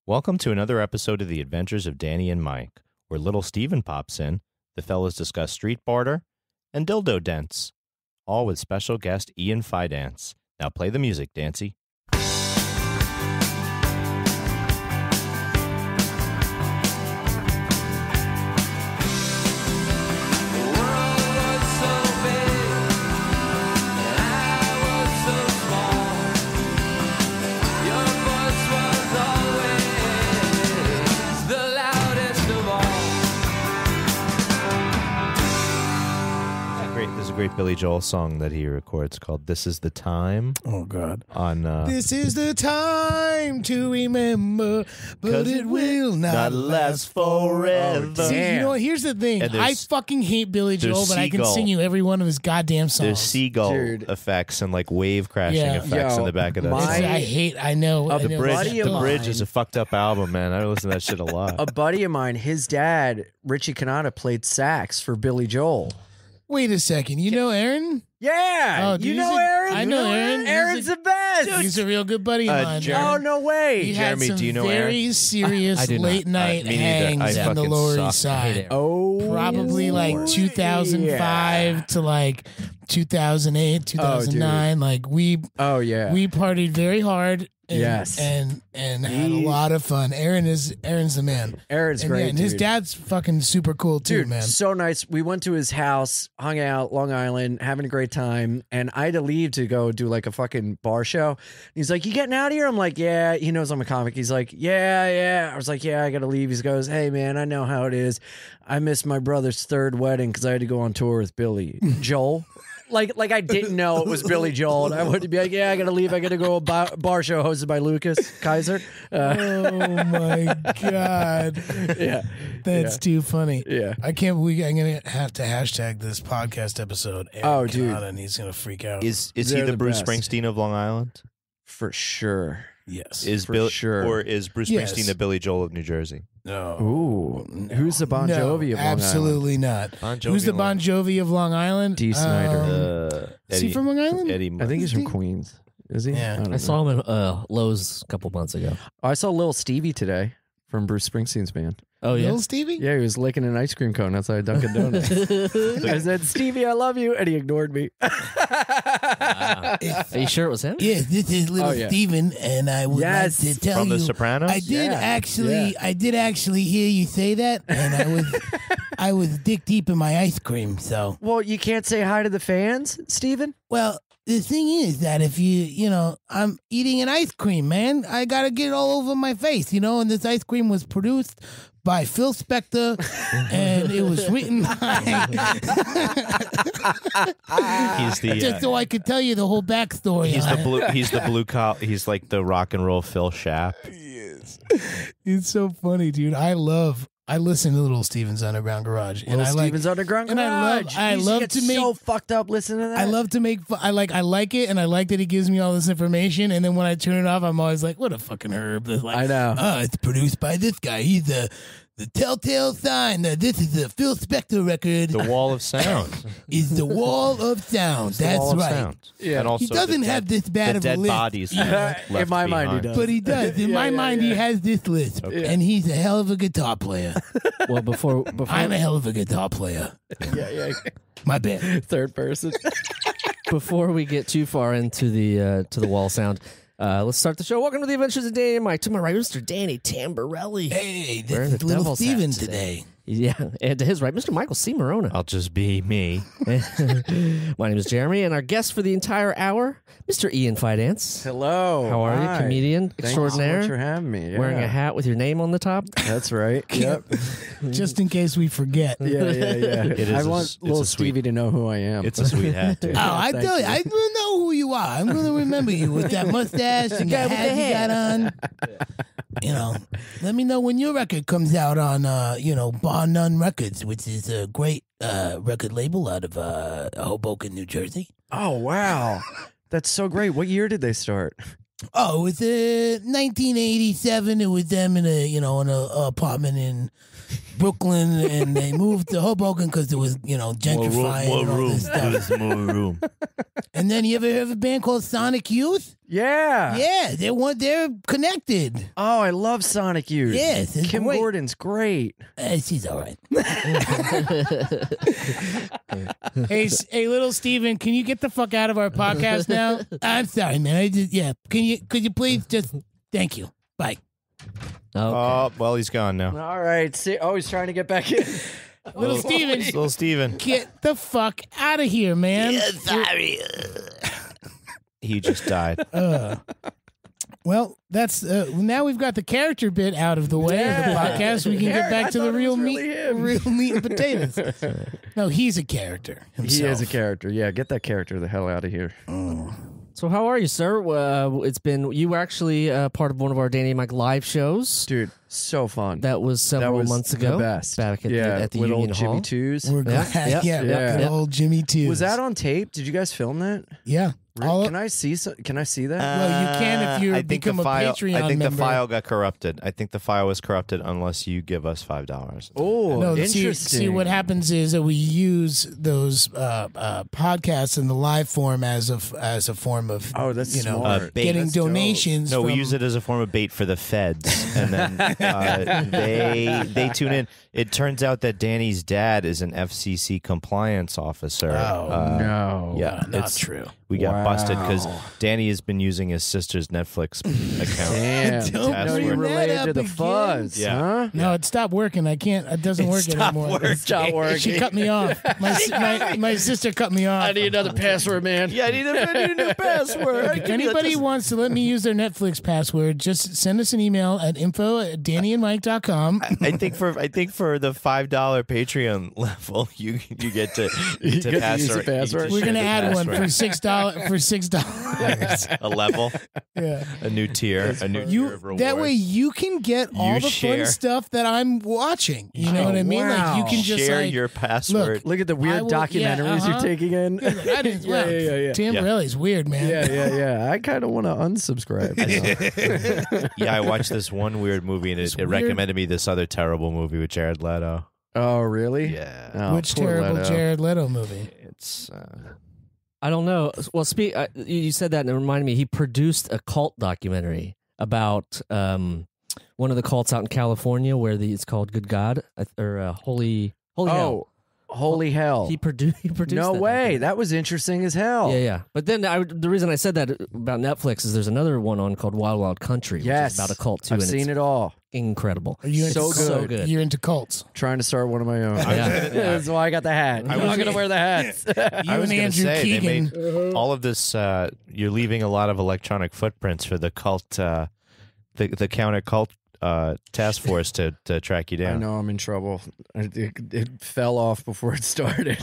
Welcome to another episode of The Adventures of Danny and Mike, where little Steven pops in, the fellas discuss street barter, and dildo dents, all with special guest Ian Fidance. Now play the music, Dancy. Great Billy Joel song that he records called "This Is the Time." Oh God! On this is the time to remember, but it will not last forever. Oh, See, you know what? Here's the thing: I fucking hate Billy Joel, but I can sing you every one of his goddamn songs. There's seagull effects and like wave crashing effects in the back of that. I know. The Bridge is a fucked up album, man. I listen to that shit a lot. A buddy of mine, his dad, Richie Kanata, played sax for Billy Joel. Wait a second. You know Aaron? Yeah. You know Aaron? I know Aaron. Aaron's the best. He's a real good buddy of mine. Oh, no way. He Jeremy, had some do you know very Aaron? serious late night hangs on the Lower East Side. Probably like 2005 to like 2008, 2009. Like we partied very hard. And had a lot of fun. Aaron's the man. Aaron's great. And his dad's fucking super cool too, man. So nice. We went to his house, hung out, Long Island, having a great time, and I had to leave to go do like a fucking bar show. He's like, "You getting out of here?" I'm like, "Yeah." He knows I'm a comic. He's like, "Yeah." I was like, "Yeah, I gotta leave." He goes, "Hey man, I know how it is. I missed my brother's third wedding because I had to go on tour with Billy Joel." Like I didn't know it was Billy Joel, and I would be like, "Yeah, I gotta leave. I gotta go a bar show hosted by Lucas Kaiser." Oh my God! That's too funny. Yeah, I can't believe I'm gonna have to hashtag this podcast episode. Aaron Kanata, and he's gonna freak out. Is he the Bruce Springsteen of Long Island? For sure. Yes. Is Bruce Springsteen the Billy Joel of New Jersey? No. Ooh. Who's the Bon Jovi of Long Island? Absolutely not. Who's the Bon Jovi of Long Island? D. Snyder. Is he from Long Island? I think he's from Queens. Is he? Yeah. I saw him at Lowe's a couple months ago. I saw Lil Stevie today from Bruce Springsteen's band. Oh, yeah? Little Stevie? Yeah, he was licking an ice cream cone outside Dunkin' Donuts. I said, "Stevie, I love you," and he ignored me. Are you sure it was him? Yes, this is little Steven, and I would like to tell from you The Sopranos. I did actually hear you say that, and I was dick deep in my ice cream. So, well, you can't say hi to the fans, Steven? Well, the thing is that if I'm eating an ice cream, man, I gotta get it all over my face, and this ice cream was produced by Phil Spector, and it was written by. He's the just so I could tell you the whole backstory. He's the blue collar. He's like the rock and roll Phil Shapp. He is. It's so funny, dude. I listen to Little Steven's Underground Garage, and Steven's Underground Garage. I love to make so fucked up listening to that. I love to make. I like it, and I like that he gives me all this information. And then when I turn it off, I'm always like, "What a fucking herb!" Like, I know. Oh, it's produced by this guy. He's the telltale sign that this is a Phil Spector record. The Wall of Sound is the Wall of Sound. That's right. Sound. Yeah, and also he doesn't have this bad of a dead list. Bodies. In my mind, he does. But he does. In my mind, he has this list, and he's a hell of a guitar player. Well, before I'm a hell of a guitar player. Yeah. My bad. Third person. Before we get too far into the Wall Sound, let's start the show. Welcome to the Adventures of Danny and Mike. To my right, Mr. Danny Tamborelli. Hey, this is Little Steven today. Yeah, and to his right, Mr. Michael C. Morona. I'll just be me. My name is Jeremy, and our guest for the entire hour, Mr. Ian Fidance. Hello. How are you? Comedian extraordinaire. Thanks so much for having me. Yeah. Wearing a hat with your name on the top. That's right. Yep. Just in case we forget. Yeah. I want little Stevie to know who I am. It's a sweet hat, dude. I tell you, I will know who you are. I'm going to remember you with that mustache and the hat you got on. Let me know when your record comes out on, Bar None Records, which is a great record label out of Hoboken, New Jersey. Oh, wow. That's so great. What year did they start? Oh, it was 1987. It was them in an apartment in Brooklyn and they moved to Hoboken because there was, gentrifying. More and all room. this stuff. There's more room. And then you ever heard of a band called Sonic Youth? Yeah. Yeah, they're connected. Oh, I love Sonic Youth. Yes, it's Kim great. Gordon's great. She's all right. Hey, little Steven, can you get the fuck out of our podcast now? I'm sorry, man. Could you please just thank you. Bye. Okay. Oh, well, he's gone now. All right. See, he's trying to get back in. Little Steven, get the fuck out of here, man. Yeah, sorry. He just died. Well, that's now we've got the character bit out of the way of the podcast. We can get back to the real meat and potatoes. No, he's a character himself. He is a character. Yeah, get that character the hell out of here. So how are you, sir? You were actually part of one of our Danny and Mike live shows. Dude, so fun. That was several months ago. The best. Back at the with Union old Hall. Jimmy Twos. We're glad. Yeah. Old Jimmy Twos. Was that on tape? Did you guys film that? Yeah. Can I see that? Well, you can if you become a Patreon I think member. the file got corrupted. I think the file was corrupted unless you give us $5. Oh, No, interesting. see, what happens is that we use those podcasts in the live form as a form of that's smart. getting That's dope. donations. No, we from- use it as a form of bait for the feds, and then they tune in. It turns out that Danny's dad is an FCC compliance officer. No. Yeah, not true. We got busted because Danny has been using his sister's Netflix account. Damn. Don't No, bring you that related up to the again. fuzz, Yeah. huh? No, it stopped working. I can't. It doesn't work anymore. Stop working. She cut me off. My sister cut me off. I need another password, man. Yeah, I need a new password. If anybody wants to let me use their Netflix password, just send us an email at info@dannyandmike.com. I think for the $5 Patreon level, you get to get to pass use the password. We're gonna add one for $6. $6. A level, Yeah. a new tier, a new tier of rewards. That way you can get all the share. fun stuff that I'm watching. You know what I mean? Like you can just share like, your password. Look at the weird documentaries you're taking in. I didn't. Well, yeah. Tamborelli's weird, man. Yeah. I kind of want to unsubscribe. Yeah, I watched this one weird movie and it recommended me this other terrible movie with Jared Leto. Oh, really? Yeah. Oh, Which poor terrible Leto. Jared Leto movie? It's I don't know. Well, you said that and it reminded me. He produced a cult documentary about one of the cults out in California where it's called Good God or Holy Hell. Holy hell. He produced. No that way. documentary. That was interesting as hell. Yeah. But then the reason I said that about Netflix is there's another one on called Wild Wild Country, Yes. which is about a cult too. I've and seen it's it all. incredible. Are you into So cult- good. You're into cults. Trying to start one of my own. Yeah. That's why I got the hat. I'm going to wear the hats. You I was and gonna Andrew say, they Keegan. made all of this. You're leaving a lot of electronic footprints for the cult, the counter cult task force to track you I down. know I'm in trouble. It fell off before it started.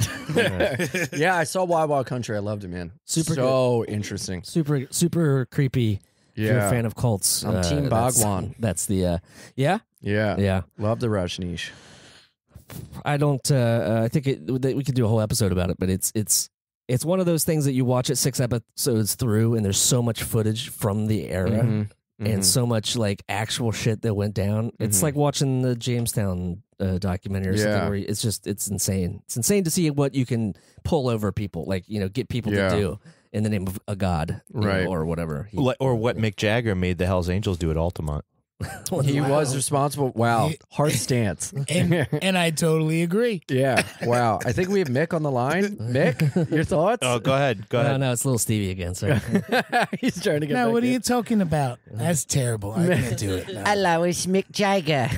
Yeah, I saw Wild Wild Country. I loved it, man. Super so interesting. Super creepy. If you're a Yeah. fan of cults, I'm Team Bhagwan. That's the yeah. Yeah. Love the Rajneesh. I don't. I think we could do a whole episode about it, but it's one of those things that you watch it 6 episodes through, and there's so much footage from the era. Mhm. And so much like actual shit that went down. It's like watching the Jamestown documentary or something where it's insane. It's insane to see what you can pull over people, like, get people to do in the name of a god, Right. or whatever. Or what Mick Jagger made the Hells Angels do at Altamont. He was responsible. Wow. Hard stance. And I totally agree. Yeah. Wow. I think we have Mick on the line. Mick, your thoughts? Oh, go ahead. No, it's little Stevie again. Sorry. He's trying to get Now, back what are in. you talking about? That's terrible. I can't do it. No. Hello, it's Mick Jagger.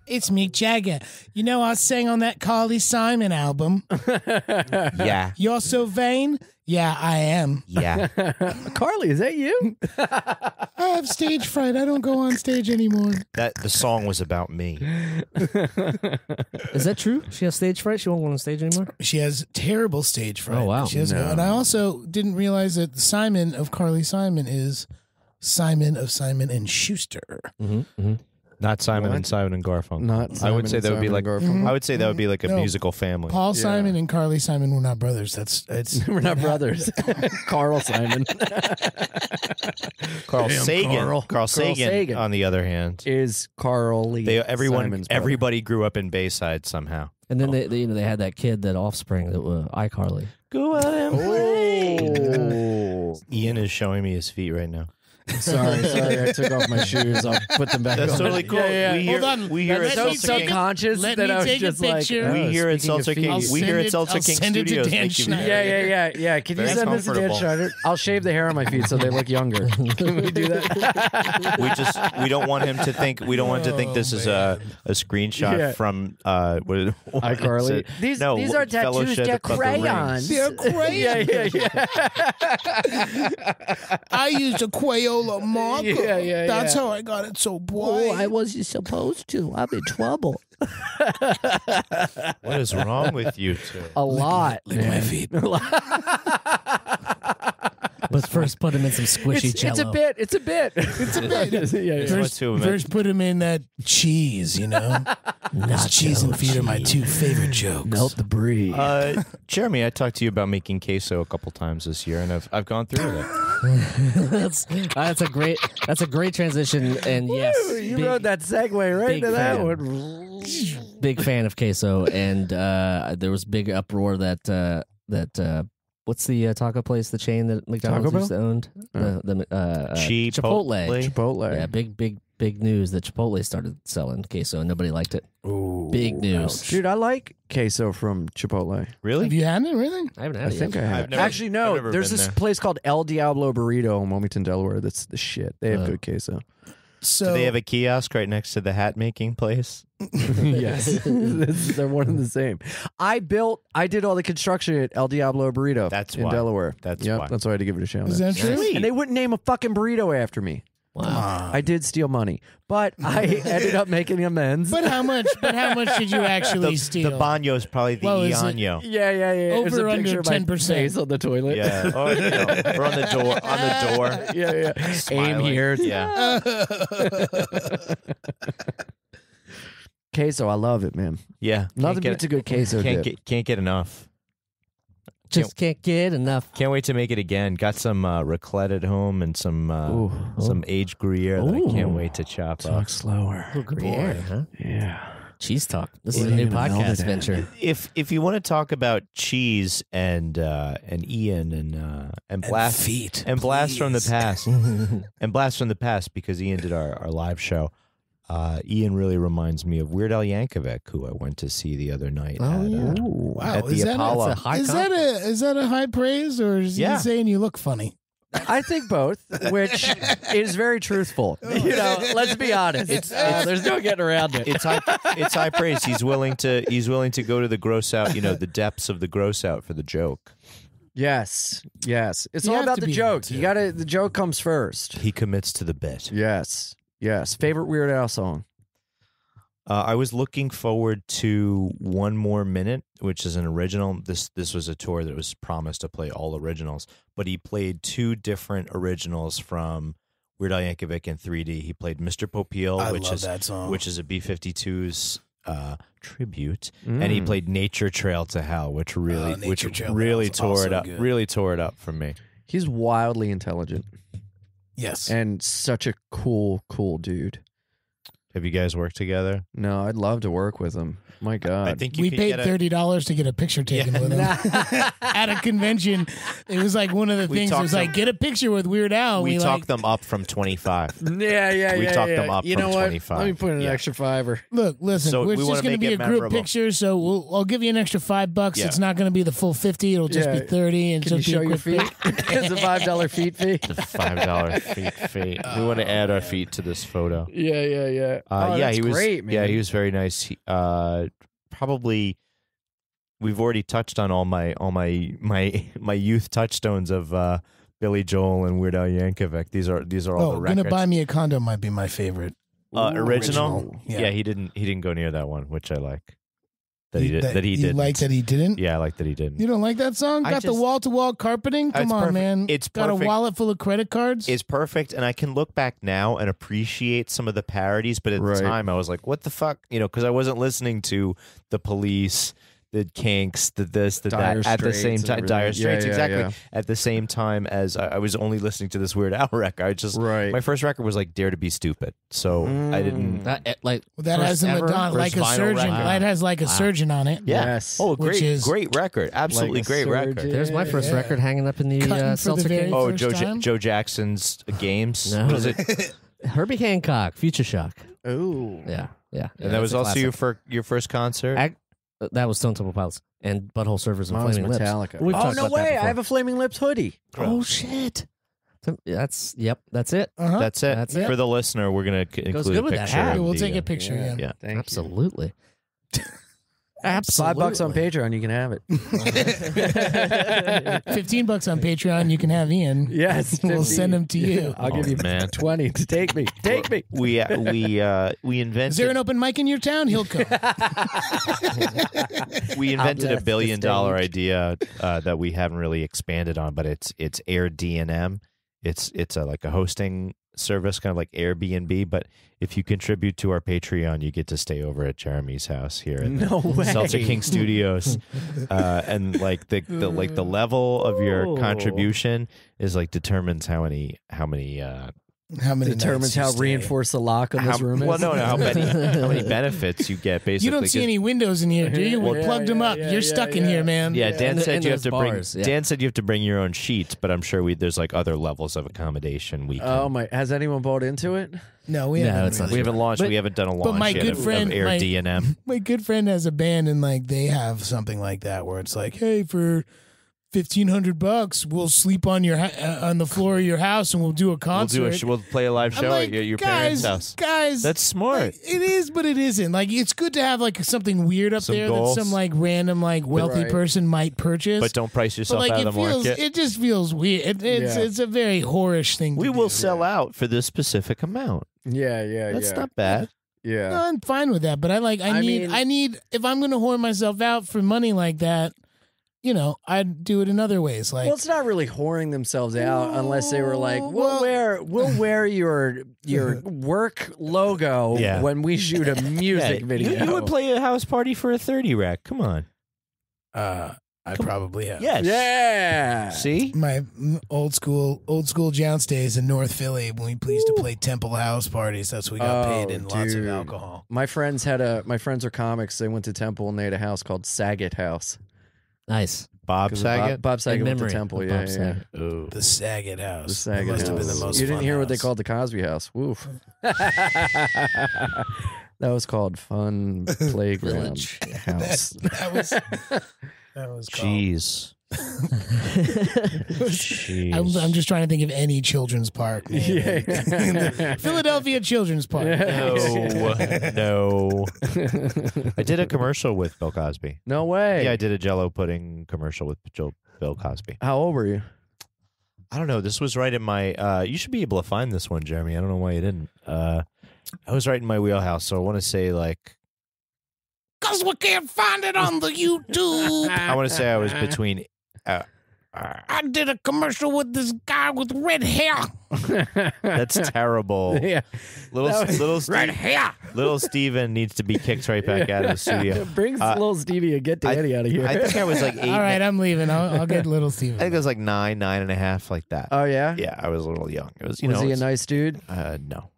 It's Mick Jagger. You know, I sang on that Carly Simon album. Yeah. You're so vain. Yeah, I am. Yeah. Carly, is that you? I have stage fright. I don't go on stage anymore. The song was about me. Is that true? She has stage fright. She won't go on stage anymore. She has terrible stage fright. Oh, wow. She has, and I also didn't realize that Simon of Carly Simon is Simon of Simon and Schuster. Mm-hmm. Not Simon and Simon and Garfunkel. Not Simon I would say that would be like. I would say that would be like a musical family. Paul Simon and Carly Simon were not brothers. We're not brothers. Carl Simon. Carl Sagan. Carl Sagan, on the other hand, is Carly. Everybody grew up in Bayside somehow. And then they had that kid, that offspring, that iCarly. Go out and play. Ian is showing me his feet right now. Sorry, I took off my shoes. I'll put them back on. That's totally cool. Yeah. Hold on. We hear it so subconscious that I was just like, we hear it Seltzer King. We hear it Seltzer King Studios. Yeah. Can you send this to Dan Schneider? I'll shave the hair on my feet so they look younger. Can we do that? We don't want him to think. We don't want to think this is a screenshot from iCarly. These are tattoos. They're crayons. They're crayons. Yeah. I used a Crayola marker. Yeah. That's how I got it so bright. Oh, I wasn't supposed to. I'm in trouble. What is wrong with you two? A lot. Lick my feet. But first put him in some squishy Jell-O. It's a bit. First put him in that cheese, cheese and feet are my two favorite jokes. Melt the brie. Jeremy, I talked to you about making queso a couple times this year, and I've gone through it. That's a great transition. And yes, you rode that segue right to that one. Big fan of queso, and there was big uproar that what's the taco place, the chain that McDonald's used to own? Chipotle. Yeah, big news that Chipotle started selling queso and nobody liked it. Ooh, big news. Dude, I like queso from Chipotle. Really? Have you had it? Really? I haven't had it I think yet. I have. Actually, no. There's this place called El Diablo Burrito in Wilmington, Delaware. That's the shit. They have good queso. So do they have a kiosk right next to the hat making place? Yes. They're one and the same. I did all the construction at El Diablo Burrito in Delaware. That's why. That's why I had to give it a shout. Is that true? And they wouldn't name a fucking burrito after me. Wow. I did steal money, but I ended up making amends. But how much did you actually steal? The baño is probably the Iano. Yeah. Over under 10% on the toilet. Yeah. Or on the door. Yeah. Smiling. Aim here. Yeah. Queso, I love it, man. Yeah. Nothing beats a good queso dip. Can't get enough. Just can't get enough. Can't wait to make it again. Got some raclette at home and some aged Gruyere that I can't wait to chop up. Talk slower. Gruyere, huh? Yeah. Cheese talk. This is a new podcast venture. If you want to talk about cheese and Ian and blast feet and blast from the past and blast from the past, because Ian did our live show. Ian really reminds me of Weird Al Yankovic, who I went to see the other night wow. at the Apollo. Is that a high praise, or is he saying you look funny? I think both, which is very truthful. Let's be honest. There's no getting around it. It's high praise. He's willing to go to the gross out, the depths of the gross out for the joke. Yes. It's all about the joke. The joke comes first. He commits to the bit. Yes. Favorite Weird Al song? I was looking forward to One More Minute, which is an original. This was a tour that was promised to play all originals, but he played two different originals from Weird Al Yankovic in 3D. He played Mr. Popeil, which is a B-52's tribute, and he played Nature Trail to Hell, which really tore it up. Really tore it up for me. He's wildly intelligent. Yes, and such a cool dude. Have you guys worked together? No, I'd love to work with him. My God. I think we paid $30 to get a picture taken with him at a convention. It was like one of the things was like, get a picture with Weird Al. We talked them up from 25. Yeah. We talked them up from 25. Let me put in an extra $5. Look, listen, it's just going to be a group picture, so I'll give you an extra $5. Yeah. It's not going to be the full 50. It'll just be 30. And Can you show your feet? It's a $5 feet fee. The $5 feet fee. We want to add our feet to this photo. Yeah. He was great, man. Yeah, he was very nice. Probably, we've already touched on all my youth touchstones of Billy Joel and Weird Al Yankovic. These are all the records. Gonna Buy Me a Condo might be my favorite. Original? Yeah, he didn't go near that one, which I like. that he didn't. You like that he didn't? Yeah, I like that he didn't. You don't like that song? Got the wall-to-wall carpeting? Come on, man. It's got perfect. a wallet full of credit cards? It's perfect, and I can look back now and appreciate some of the parodies, but at the time I was like, what the fuck? Because I wasn't listening to the Police, the Kinks, the this, the that at the same time. Dire Straits, exactly. Yeah. At the same time as I was only listening to this Weird Al record. My first record was like Dare to Be Stupid, so I didn't that has a Madonna, like a surgeon. That has like a surgeon on it. Yeah. Yes. Oh, great record. Absolutely great record. There's my first record hanging up in the Seltzer case. Oh, Joe Jackson's Games. No. What is it? Herbie Hancock, Future Shock. Oh, yeah. And that was also your first concert. That was Stone Temple Pilots and Butthole Surfers and Flaming Metallica. Lips. Oh, no way. I have a Flaming Lips hoodie. Oh, shit. That's it. That's it. For the listener, we're going to include a picture. We'll take a picture, yeah. Absolutely. Absolutely. $5 on Patreon, you can have it. $15 on Patreon, you can have Ian. Yes, we'll send them to you. I'll give you 20 to take me. Take me. We invented. Is there an open mic in your town? He'll come. We invented $1 billion idea that we haven't really expanded on, but it's Air D&M. It's like a hosting service, kind of like Airbnb, but if you contribute to our Patreon, you get to stay over at Jeremy's house here in the Seltzer King Studios, and like the level of your contribution is like determines how many determines how reinforced the lock on this room is. Well, no, how many benefits you get. Basically, you don't see any windows in here, do you? We plugged them up. You're stuck in here, man. Yeah, Dan said you have to bring. Dan said you have to bring your own sheets, but I'm sure there's like other levels of accommodation. Oh my! Has anyone bought into it? No, we haven't. We haven't launched. We haven't done a launch but my yet good friend, of Air D&M. My good friend has a band, and like they have something like that where it's like, hey, for $1,500, we'll sleep on on the floor of your house, and we'll do a concert. We'll play a live show at your parents' house. Guys, that's smart. Like, it is, but it isn't. Like, it's good to have like something weird up there goals. that some like random like wealthy person might purchase. But don't price yourself out of the market. It just feels weird. It's a very whorish thing. We will sell out for this specific amount. Yeah. That's not bad. Yeah, no, I'm fine with that. But I need if I'm going to whore myself out for money like that. I'd do it in other ways. Like, well, it's not really whoring themselves out unless they were like, we'll wear your work logo when we shoot a music video. You would play a house party for a 30 rack. Come on. I probably have. Yes. Yeah. See? My old school Jounce days in North Philly when we used to play Temple house parties. That's what we got paid in lots of alcohol. My friends are comics. They went to Temple and they had a house called Saget House. Nice. Bob Saget? Bob Saget went to Temple, yeah. The Saget House. The Saget must House. have been the most You didn't fun hear house. what they called the Cosby House. Woof. That was called Fun Playground House. That was Jeez. I'm just trying to think of any children's park. Philadelphia Children's Park. No. I did a commercial with Bill Cosby. No way. Yeah, I did a Jell-O pudding commercial with Bill Cosby. How old were you? I don't know. This was right in my... you should be able to find this one, Jeremy. I don't know why you didn't. I was right in my wheelhouse, so I want to say like... Because we can't find it on the YouTube. I want to say I was between... I did a commercial with this guy with red hair. That's terrible. Yeah. Little red hair. Little Steven needs to be kicked right back out of the studio. Bring little Stevie and get Danny out of here. I think I was like 8. All right, I'm leaving. I'll get little Steven. I think it was like 9 and a half, like that. Oh, yeah? Yeah, I was a little young. It was, was he a nice dude? No.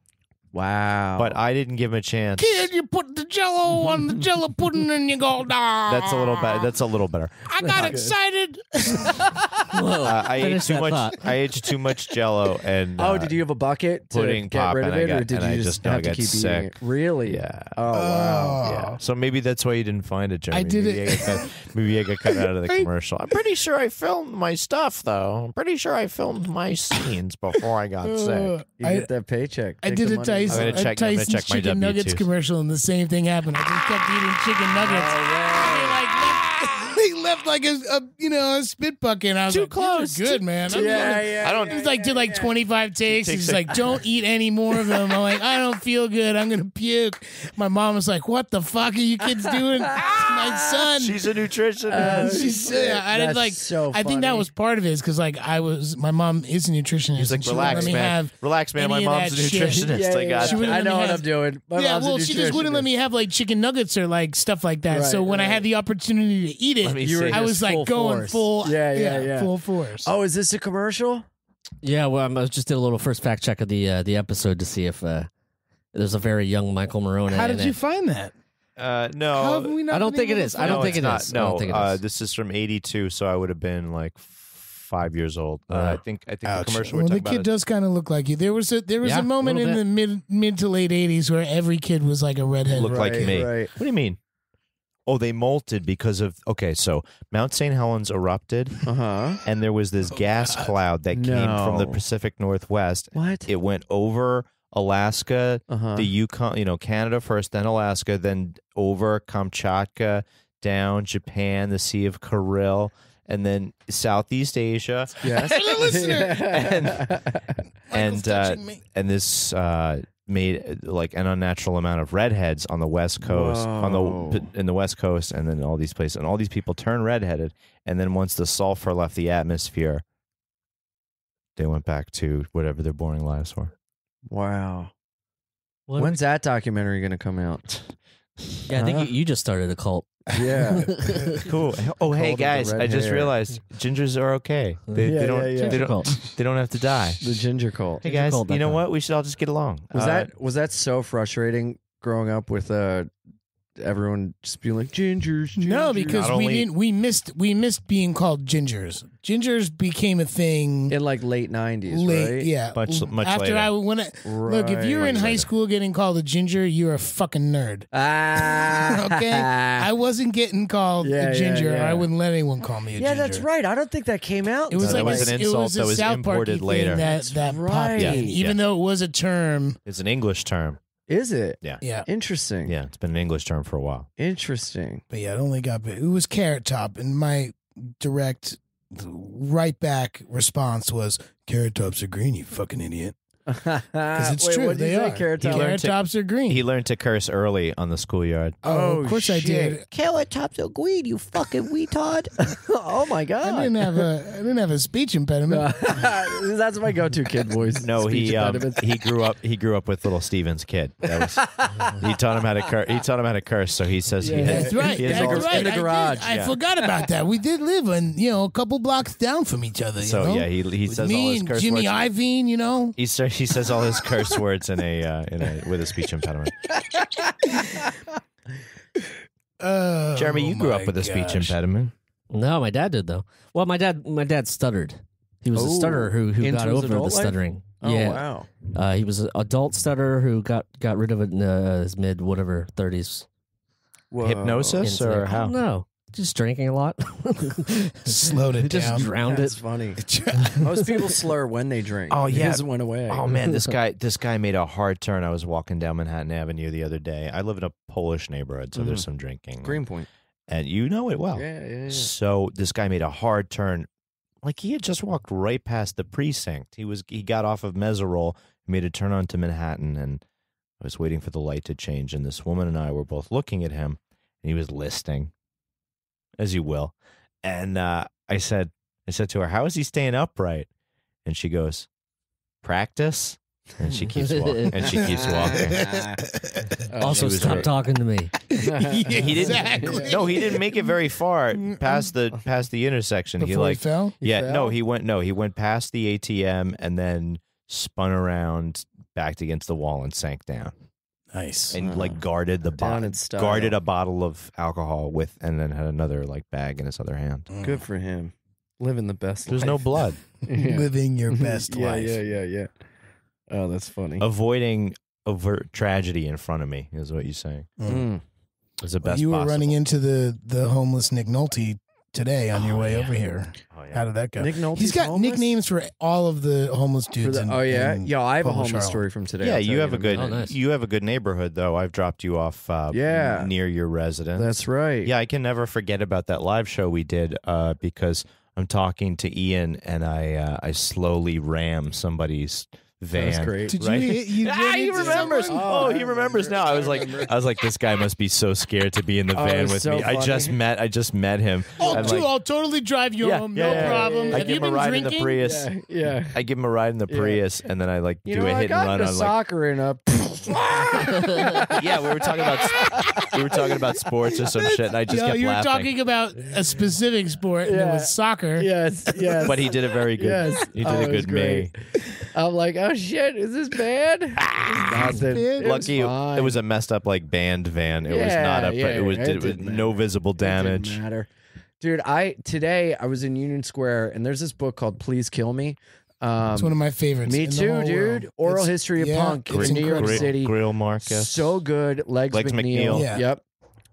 Wow. But I didn't give him a chance. Kid, you put the Jell-O on the Jell-O pudding and you go, nah. That's a little better. That's a little better. I got excited. I ate too much. I ate too much Jell-O and. Did you have a bucket to pudding get pop rid of and it, or did you just have to keep sick. eating it? Really? Yeah. Oh wow. Yeah. So maybe that's why you didn't find it, Jeremy. I did maybe I got cut out of the commercial. I'm pretty sure I filmed my stuff though. I'm pretty sure I filmed my scenes before I got sick. You get that paycheck. I did a Tyson's chicken nuggets commercial, and the same thing happened. I just kept eating chicken nuggets. They left like a spit bucket. And I was Too like, close. Good, man. I don't. It was did 25 takes. He's like, don't eat any more of them. I'm like, I don't feel good. I'm gonna puke. My mom was like, what the fuck are you kids doing? My son. She's a nutritionist. I did like. So I think that was part of it. Because like my mom is a nutritionist. He's like, and she relax, wouldn't let me man. have Relax, man. My any of mom's a that shit. nutritionist. I got She you. wouldn't I let me know what have- I'm doing. My mom's a she just wouldn't let me have like chicken nuggets or like stuff like that. Right, so when I had the opportunity to eat Let me it, see. I was like full going force. full, Yeah. full force. Oh, is this a commercial? Yeah, well, I just did a little first fact check of the episode to see if there's a very young Michael Morona. How did you find that? How have No. we not I don't been think it able is. to I don't No, think it's it not. is. I don't think it is. This is from '82, so I would have been like 5 years old. I think the commercial we're Well, the talking kid about. does kind of look like you. There was a Yeah, moment a in little the mid to late '80s where every kid was like a redhead. Look like me. Right. What do you mean? Oh, they molted because of so Mount St. Helens erupted, and there was this gas cloud that came from the Pacific Northwest. What? It went over Alaska, the Yukon, Canada first, then Alaska, then over Kamchatka, down Japan, the Sea of Kuril, and then Southeast Asia. Yes. And this made like an unnatural amount of redheads on the West Coast, in the West Coast, and then all these places, and all these people turned redheaded. And then once the sulfur left the atmosphere, they went back to whatever their boring lives were. Wow. When's that documentary going to come out? Yeah, I think you just started a cult. Yeah. Cool. Oh, hey Cult of the guys, red I just hair. realized gingers are okay. They Yeah, don't. yeah, yeah. They don't. Cult. They don't have to die. The ginger cult. Hey guys, you know Cult.com. what? We should all just get along. Was that so frustrating growing up with everyone just being like gingers? No, gingers." because Not we only- didn't. We missed being called gingers. Gingers became a thing in like late 90s, late. right? Yeah, Much after later. look, if you're in Right. high school getting called a ginger, you're a fucking nerd. Ah. Okay, I wasn't getting called Yeah, a ginger. yeah. I wouldn't let anyone call me a ginger. Yeah, that's right. I don't think that came out. It was No, like that was a, an it insult was a that was South Park-y imported thing later. that popped right. in, even though it was a term. It's an English term. Is it? Yeah, Interesting. Yeah, it's been an English term for a while. Interesting. but yeah, it only got big. It was Carrot Top, and my direct right back response was Carrot Tops are green, you fucking idiot. Because it's true, What did they you say? are. Carrot Top? Carrot Tops are green. He learned to curse early on the schoolyard. Oh, of course I shit. did. Carrot Tops are green, you fucking retard. Oh my I god. didn't have a speech impediment. That's my go-to kid voice. No, speech he impediments. he grew up with little Steven's kid. That was he taught him how to curse. He taught him how to curse. So he says he has, That's right. he has That's all- right. in the I did. garage. I Yeah. forgot about that. We did live a couple blocks down from each other. So you know? yeah, he With says all me his and curse Jimmy words. Iovine, He says all his curse words in a with a speech impediment. Jeremy, you grew up with a speech impediment. No, my dad did though. Well, my dad stuttered. He was a Oh, stutterer who into got his over the adult life? stuttering. Oh Yeah, wow. he was an adult stutterer who got rid of it in his mid 30s. Whoa. Hypnosis or how? No, just drinking a lot. Slowed it just down. drowned That's it. funny. Most people slur when they drink. Oh, yeah. His went away. Oh man, this guy made a hard turn. I was walking down Manhattan Avenue the other day. I live in a Polish neighborhood, so there's some drinking. Greenpoint. And you know it well. Yeah. So this guy made a hard turn. Like he had just walked right past the precinct. He got off of Meserole, made a turn onto Manhattan, and I was waiting for the light to change. And this woman and I were both looking at him, and he was listing, as you will. And I said to her, "How is he staying upright?" And she goes, "Practice." And she keeps walking. Also, He was stop right. talking to me. He didn't. Exactly. No, he didn't make it very far past the intersection. Before he fell? He went past the ATM and then spun around, backed against the wall, and sank down. Nice. And like guarded the Down bottle, in style. guarded a bottle of alcohol with, and then had another like bag in his other hand. Good for him. Living the best There's life. no blood. Yeah. Living your best life. Yeah. Oh, that's funny. Avoiding overt tragedy in front of me is what you're saying. Mm. Is the Well, best you were possible. running into the homeless Nick Nolte today on your way over here. Oh, yeah. How did that go? Nick Nolte's He's got homeless? nicknames for all of the homeless dudes. Yo, I have a homeless Charlotte. story from today. Yeah, I'll tell you have a in good minute. nice. you have a good neighborhood though. I've dropped you off near your residence. That's right. Yeah, I can never forget about that live show we did because I'm talking to Ian and I slowly ram somebody's van. That's great. Did Right? you he remembers. someone? Oh, he remembers now. I was like, this guy must be so scared to be in the Oh, van it's with so me. I just funny. met him. Oh, I'm dude, like, I'll totally drive you home. No problem. I Have give you him a been ride drinking? in the Prius. Yeah. I give him a ride in the Prius, and then I like You do know, a I hit got and run. into I'm like, soccer in a. yeah, we were talking about sports or some shit, and I just No, kept you were laughing. talking about a specific sport, and it Yeah. was soccer. Yes. But he did a very good. Yes. He did Oh, a it was good me. great. I'm like, oh shit, is this bad? Nothing. It was Lucky fine. it was a messed up like band van. It was not a. It was didn't no matter. visible It didn't damage. matter. Dude, today I was in Union Square and there's this book called Please Kill Me. It's one of my favorites. Me in the too, whole dude. world. Oral It's- History of yeah, Punk it's in New York incredible. City. Grill Marcus. So good. Legs McNeil. Yeah. Yep.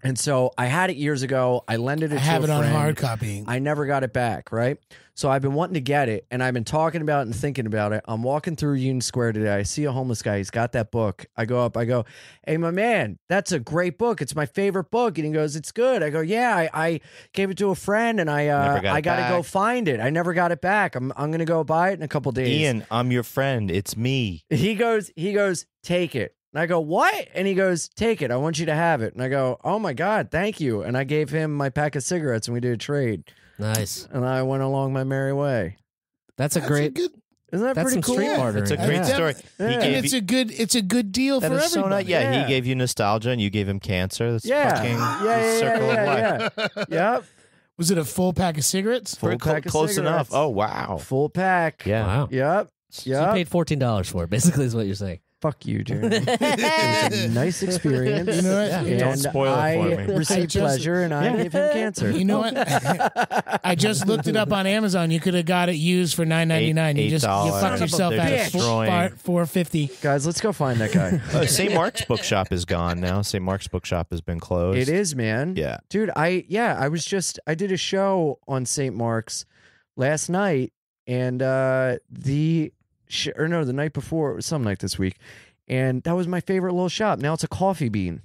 And so I had it years ago. I lended it I to have a it on friend. hard copy. I never got it back, right? So I've been wanting to get it, and I've been talking about it and thinking about it. I'm walking through Union Square today. I see a homeless guy. He's got that book. I go up. I go, hey, my man, that's a great book. It's my favorite book. And he goes, it's good. I go, yeah, I gave it to a friend, and Never got I it got to go back. find it. I never got it back. I'm going to go buy it in a couple days. Ian, I'm your friend. It's me. He goes, take it. And I go, what? And he goes, take it. I want you to have it. And I go, oh my God, thank you. And I gave him my pack of cigarettes and we did a trade. Nice. And I went along my merry way. That's a great. good. Isn't that That's pretty some cool? street bartering. It's a Yeah. great Yeah. story. Yeah. He And gave it's a good deal that for is so everybody. nice. Yeah, Yeah. he gave you nostalgia, and you gave him cancer. That's Yeah. fucking Yeah, circle of life. Yep. Was it a full pack of cigarettes? Full Pretty pack of close cigarettes. enough. Oh wow. Full pack. Yeah. Wow. Yep. So Yep. you paid $14 for it. Basically, is what you're saying. Fuck you, Jeremy. It was a nice experience. You know what? Yeah. You Don't And spoil it I for me. received pleasure and I gave him cancer. You know what? I just looked it up on Amazon. You could have got it used for $9.99. You just you $8. fucked yourself They're out of destroying. $4.50. Guys, let's go find that guy. St. Mark's Bookshop is gone now. St. Mark's Bookshop has been closed. It is, man. Yeah. Dude, I did a show on St. Mark's last night and the night before, it was some night this week. And that was my favorite little shop. Now it's a coffee bean.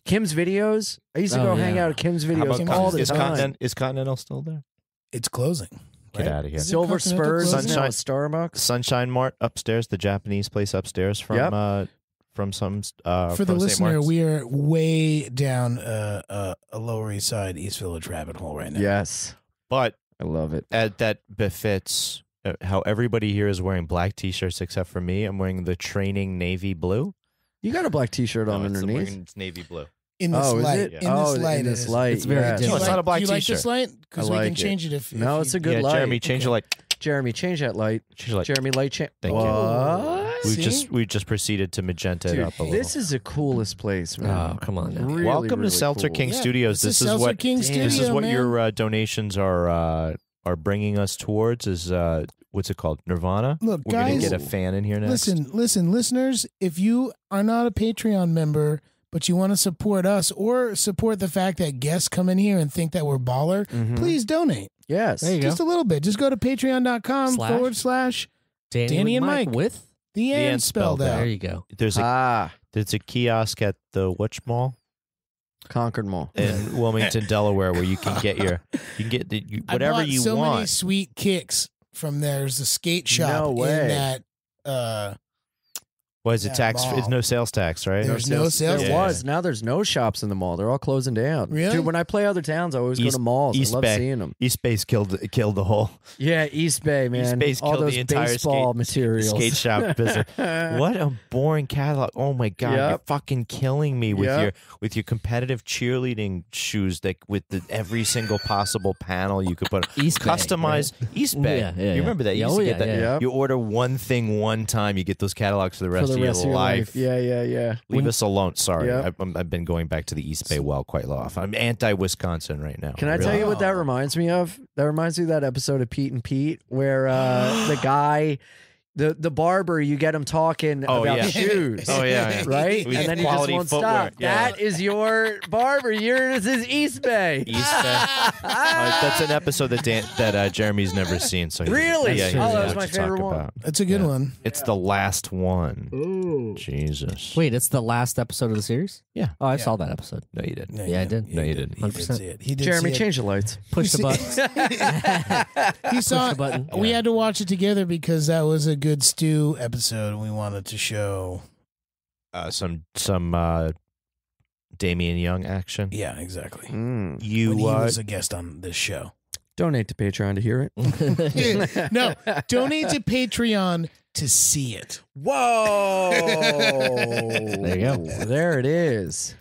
Kim's Videos. I used to go hang out at Kim's How Videos about all the is time. Is Continental still there? It's closing. Get right? out of here. Is it Silver Continental Spurs closing? is now at Starbucks. Sunshine Mart upstairs, the Japanese place upstairs from some For the from St. listener, Mark's. we are way down a Lower East Side, East Village rabbit hole right now. Yes. But I love it. that befits how everybody here is wearing black t-shirts except for me. I'm wearing the training navy blue. You got a black t-shirt on No, it's underneath. it's navy blue. In this Oh, is light. it? In this light. in it this is. light. It's very yes. dim. No, it's not a black Do you like t-shirt. this light? Because I we like can it. change it if No, if it's you- a good Yeah, light. Jeremy, change the light. Jeremy, change that light. Change the light. Jeremy, light change. Thank you. What? We just proceeded to magenta it Dude, up a little. this is the coolest place, man. Oh, come on now. Really, Welcome really to Seltzer cool. King Yeah, Studios. this This is is what King this is Studio, what man. your donations are bringing us towards. Is what's it called? Nirvana. Look, We're gonna guys, get a fan in here next. listen, listeners, if you are not a Patreon member, but you want to support us or support the fact that guests come in here and think that we're baller, Mhm. please donate. Yes. There you go. Just a little bit. Just go to patreon.com// Danny and Mike. with. the end spelled There out. you go. There's a kiosk at the Witch Mall Concord Mall. in Wilmington, Delaware, where you can get whatever I bought you so many want. sweet kicks from there. There's a skate shop No way. in that. What is it? Yeah, Tax? mall. It's no sales tax, right? There's no sales There tax. was. Now there's no shops in the mall. They're all closing down. Really? Dude, when I play other towns, I always go East- to malls. East I love Bay. seeing them. East Bay's killed the whole Yeah, East Bay, man. East Bay's all killed those the entire baseball materials. skate shop business. What a boring catalog! Oh my god, Yep. you're fucking killing me with Yep. your competitive cheerleading shoes that with every single possible panel you could put. East Bay, Customized East Bay. Yeah, yeah, you remember that? You yeah. used Oh, to get yeah, that. yeah. You order one thing one time, you get those catalogs for the For rest, the of, rest your life. Yeah, yeah, yeah. Leave us alone. Sorry, Yep. I've been going back to the East Bay well quite often. I'm anti-Wisconsin right now. Can I tell Really. you what that reminds me of? That reminds me of that episode of Pete and Pete where the the barber, you get him talking about shoes. Oh yeah, right. And then he just won't stop. Yeah. That is your barber. This is East Bay. East Bay. That's an episode that Jeremy's never seen. So really, that was my favorite one. That's a good one. It's the last one. Ooh. Jesus. Wait, it's the last episode of the series? Yeah. Oh, I saw that episode. No, you didn't. Yeah, I did. No, you didn't. 100%. He did. Jeremy, change the lights. Push the buttons. He saw the button. We had to watch it together because that was a good stew episode. We wanted to show some Damian Young action. Yeah, exactly. You when he was a guest on this show. Donate to Patreon to hear it. No, donate to Patreon to see it. Whoa! There you go. There it is.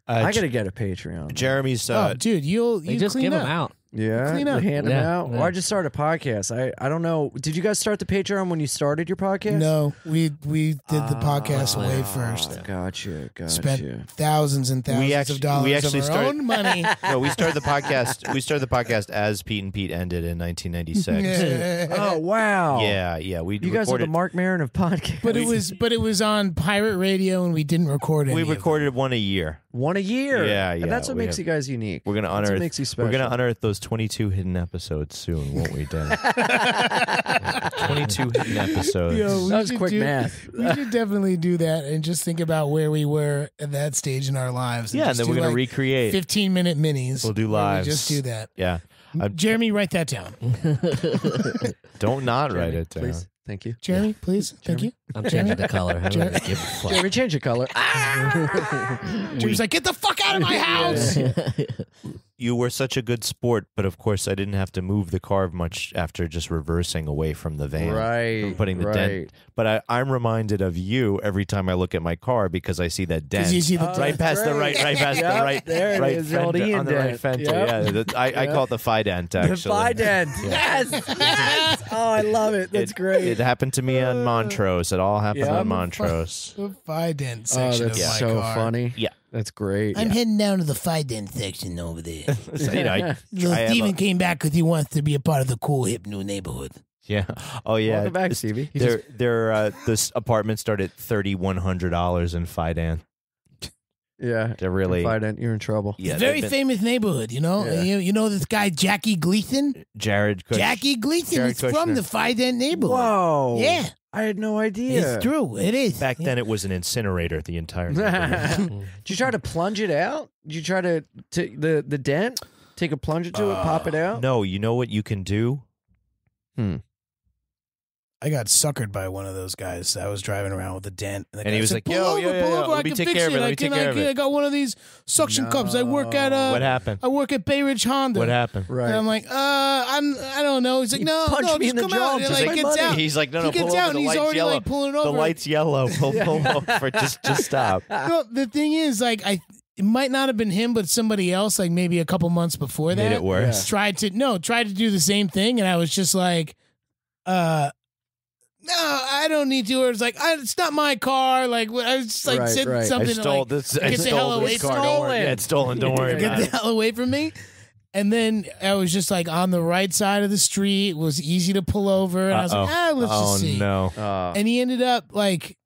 I gotta get a Patreon. Jeremy's. Dude, you just clean give up. them out. Yeah, Clean up. hand them Yeah, out. yeah. Or I just started a podcast. I don't know. Did you guys start the Patreon when you started your podcast? No, we did the podcast way first. Gotcha. Spent thousands and thousands of dollars of our own money. No, we started the podcast. We started the podcast as Pete and Pete ended in 1996. Oh wow. Yeah. We You guys are the Mark Maron of podcasts. But it was on pirate radio and we didn't record it. We recorded one a year. One a year. Yeah. And that's what makes you guys unique. We're gonna That's unearth. what makes you special. We're gonna unearth those 22 hidden episodes soon, won't we, Dan? 22 hidden episodes. Yo, that was quick math. We should definitely do that and just think about where we were at that stage in our lives. Yeah, and then we're gonna recreate 15-minute minis. We'll do lives. Just do that. Yeah. Jeremy, write that down. Don't not Jeremy, write it down. please. Thank you. Jeremy, please. Thank you. I'm changing the color. I don't give a fuck. Jeremy, change the color. Jeremy's like, get the fuck out of my house. You were such a good sport, but of course I didn't have to move the car much after just reversing away from the van. Right. From putting the dent. But I'm reminded of you every time I look at my car because I see that dent. You see the right past the right past the right there it right is, the old fender, Ian on the right dent. fender. Yep. Yeah, I call it the Fidance actually. The Fidance. Yes. Oh, I love it. That's great. It happened to me on Montrose. It all happened on Montrose. The Fidance Oh, section that's of my so car. funny. Yeah. That's great. I'm heading down to the Fidance section over there. So, Little Steven came back because he wants to be a part of the cool, hip new neighborhood. Yeah. Oh, yeah. Welcome back, Stevie. This apartment started at $3,100 in Fidance. Yeah. They're really. Fidance, you're in trouble. Yeah, Very famous neighborhood, you know. Yeah. You know this guy Jackie Gleason. Jared Kush. Jackie Gleason Jared is from Kushner. the Fidance neighborhood. Whoa. Yeah, I had no idea. it's true. It is. Back then, it was an incinerator. The entire. neighborhood. Did you try to plunge it out? Did you try to take the dent? Take a plunger to it, pop it out? No, you know what you can do? I got suckered by one of those guys. I was driving around with a dent, And he guy was said, like, "Pull yo, over, yo, yo, pull yo, over. let I me can take fix care of it. it. Let me take care of I it." got one of these suction cups. I work at What happened? I work at Bay Ridge Honda. What happened? Right. And I'm like, I don't know. He's like, no, punched me just in the come jaw, out. And just like like gets money. out. He's like, no, He gets pull out over. and The he's light's already yellow. like pulling The over. light's yellow. Pull over. Just stop. No, the thing is, like, it might not have been him, but somebody else, like maybe a couple months before that, Made it worse. tried to do the same thing, and I was just like, no, I don't need to. Or it's like, it's not my car. Like, I was just like Right, said right. something I stole like, this. get the hell away from me. Yeah, it's stolen. Don't worry Get about the it. hell away from me. And then I was just like on the right side of the street. It was easy to pull over. And I was like, let's just see. No. And he ended up like